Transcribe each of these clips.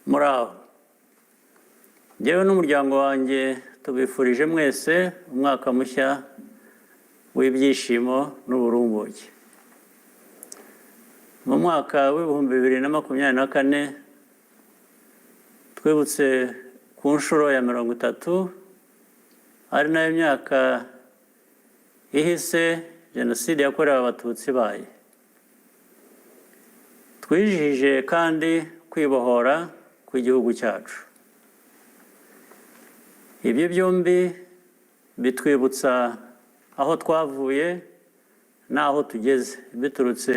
Muraho. Njyewe n'umuryango wanjye tubifurije mwese umwaka mushya w'ibyishimo n'uburumbuke. Mu mwaka w'ibihumbi 2024 twibutse ku nshuro ya 30 ari nayo myaka ihise Jenoside yakorewe Abatutsi baye. Twijihije kandi kwibohora kw'igihugu cyacu. Ibyo byombi bitwibutsa aho twavuye n'aho tugeze, biturutse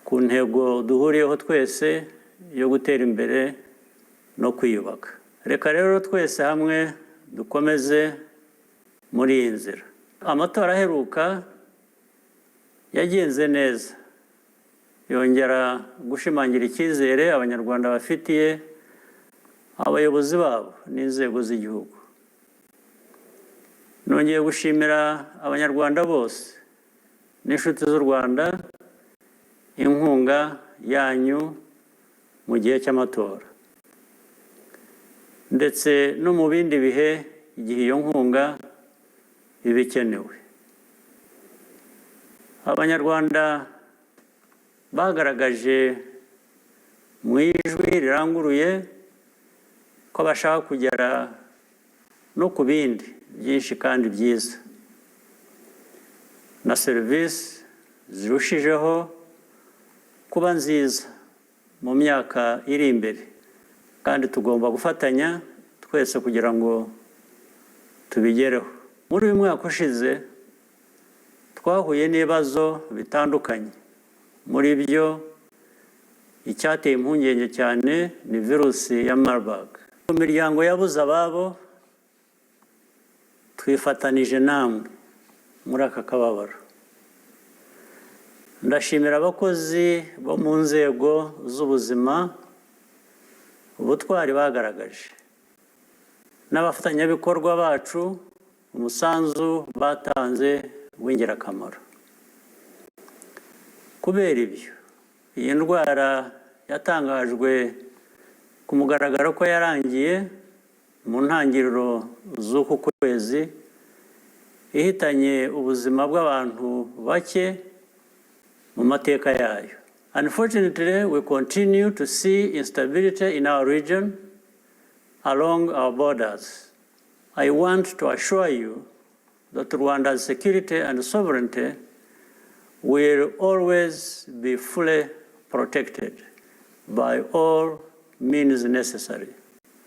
ku ntego duhuriyeho twese yo gutera imbere no kwiyubaka. Reka rero twese hamwe dukomeze muri iyi nzira. Amatora aheruka yagenze neza, yongera gushimangira icyizere Abanyarwanda bafitiye abayobozi babo n'inzego z'igihugu. Nongeye gushimira Abanyarwanda bose n'inshuti z'u Rwanda inkunga yanyu mu gihe cy'amatora, ndetse no mu bindi bihe igihe iyo nkunga iba ikenewe. Abanyarwanda bagaragaje mu ijwi riranguruye ko bashaka kugera no ku bindi byinshi kandi byiza, na serivisi zirushijeho kuba nziza mu myaka iri imbere, kandi tugomba gufatanya twese kugira ngo tubigereho. Muri uyu mwaka ushize twahuye n'ibibazo bitandukanye, muri byo icyateye impungenge cyane ni virusi ya Marburg. Mu miryango yabuze ababo twifatanije namwe muri aka kababaro. Ndashimira abakozi bo mu nzego z'ubuzima ubutwari bagaragaje, n'abafatanyabikorwa bacu umusanzu batanze w'ingirakamaro. Kubera ibyo, iyi ndwara yatangajwe ku mugaragaro ko yarangiye mu ntangiriro z'uku kwezi, ihitanye ubuzima bw'abantu bake mu mateka yayo. Unfortunately, we continue to see instability in our region along our borders. I want to assure you that Rwanda's security and sovereignty will always be fully protected by all means necessary.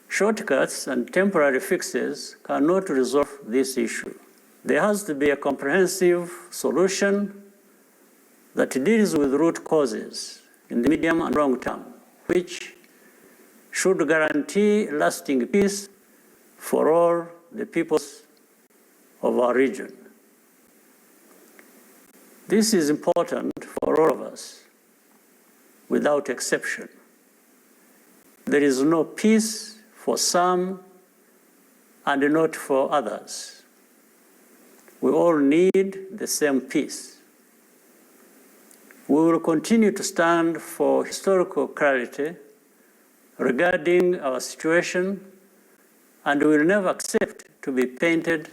Shortcuts and temporary fixes cannot resolve this issue. There has to be a comprehensive solution that deals with root causes in the medium and long term, which should guarantee lasting peace for all the peoples of our region. This is important for all of us, without exception. There is no peace for some and not for others. We all need the same peace. We will continue to stand for historical clarity regarding our situation, and we will never accept to be painted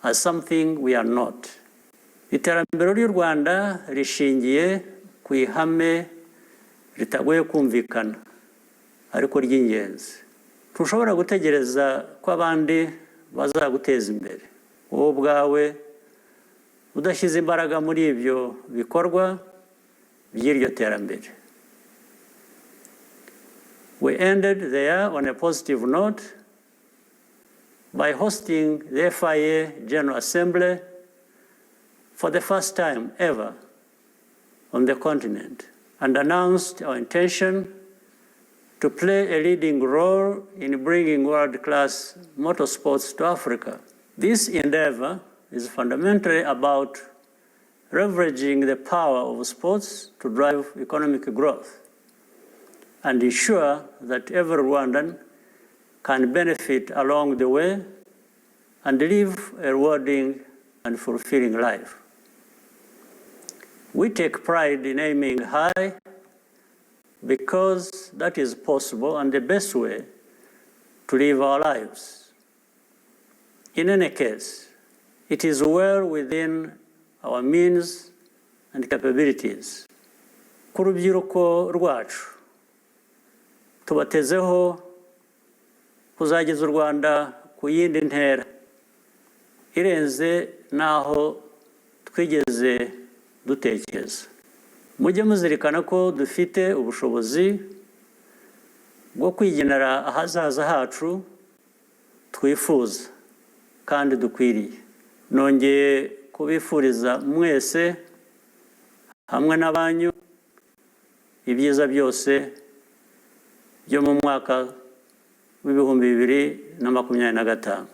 as something we are not. Iterambere ry'u Rwanda rishingiye ku ihame ritagoye kumvikana ariko ry'ingenzi. Tushobora gutegereza ko abandi bazaguteza imbere, wowe ubwawe udashyize imbaraga muri ibyo bikorwa by'iryo terambere. We ended there on a positive note by hosting the FIA General Assembly for the first time ever on the continent, and announced our intention to play a leading role in bringing world-class motorsports to Africa. This endeavor is fundamentally about leveraging the power of sports to drive economic growth and ensure that every Rwandan can benefit along the way and live a rewarding and fulfilling life. We take pride in aiming high because that is possible and the best way to live our lives. In any case, it is well within our means and capabilities. Ku rubyiruko rwacu tubatezeho kuzageza u Rwanda ku yindi ntera irenze naho twigeze dutekereza. Mujye muzirikana ko dufite ubushobozi bwo kwigenera ahazaza hacu twifuza kandi dukwiriye. Nongeye kubifuriza mwese hamwe n'abanyu ibyiza byose byo mu mwaka w'2025.